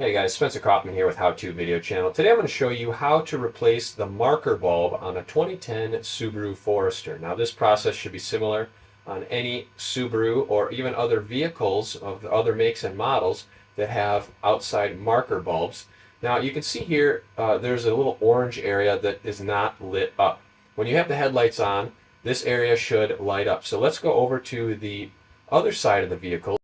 Hey guys, Spencer Kaufman here with How To Video Channel. Today I'm going to show you how to replace the marker bulb on a 2010 Subaru Forester. Now this process should be similar on any Subaru or even other vehicles of the other makes and models that have outside marker bulbs. Now you can see here there's a little orange area that is not lit up. When you have the headlights on, this area should light up. So let's go over to the other side of the vehicle.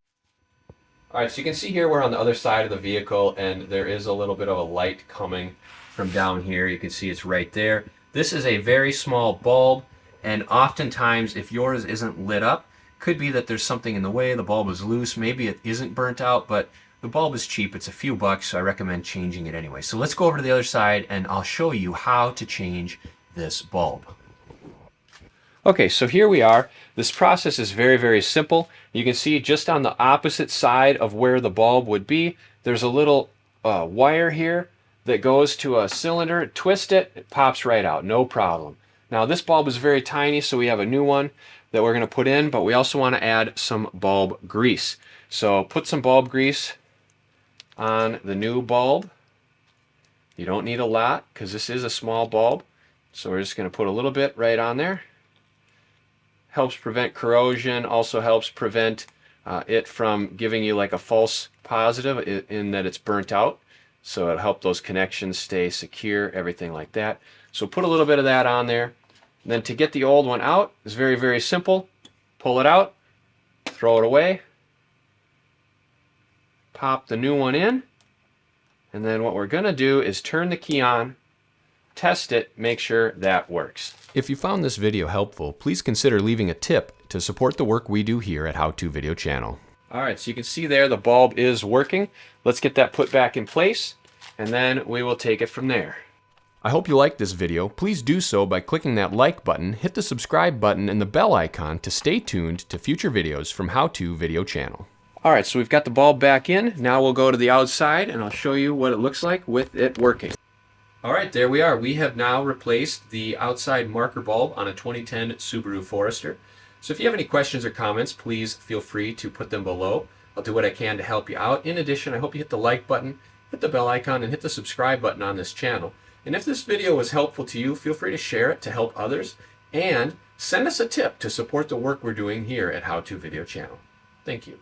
Alright, so you can see here we're on the other side of the vehicle and there is a little bit of a light coming from down here. You can see it's right there. This is a very small bulb, and oftentimes if yours isn't lit up, could be that there's something in the way, the bulb is loose, maybe it isn't burnt out, but the bulb is cheap, it's a few bucks, so I recommend changing it anyway. So let's go over to the other side and I'll show you how to change this bulb. Okay, so here we are. This process is very, very simple. You can see just on the opposite side of where the bulb would be, there's a little wire here that goes to a cylinder. Twist it, it pops right out, no problem. Now this bulb is very tiny, so we have a new one that we're going to put in, but we also want to add some bulb grease. So put some bulb grease on the new bulb. You don't need a lot because this is a small bulb. So we're just going to put a little bit right on there. Helps prevent corrosion, also helps prevent it from giving you like a false positive in that it's burnt out. So it'll help those connections stay secure, everything like that. So put a little bit of that on there. And then to get the old one out is very, very simple. Pull it out, throw it away, pop the new one in, and then what we're going to do is turn the key on, test it, make sure that works. If you found this video helpful, please consider leaving a tip to support the work we do here at How To Video Channel. Alright, so you can see there the bulb is working. Let's get that put back in place, and then we will take it from there. I hope you liked this video. Please do so by clicking that like button, hit the subscribe button and the bell icon to stay tuned to future videos from How To Video Channel. Alright, so we've got the bulb back in. Now we'll go to the outside and I'll show you what it looks like with it working. Alright, there we are. We have now replaced the outside marker bulb on a 2010 Subaru Forester. So if you have any questions or comments, please feel free to put them below. I'll do what I can to help you out. In addition, I hope you hit the like button, hit the bell icon, and hit the subscribe button on this channel. And if this video was helpful to you, feel free to share it to help others, and send us a tip to support the work we're doing here at How To Video Channel. Thank you.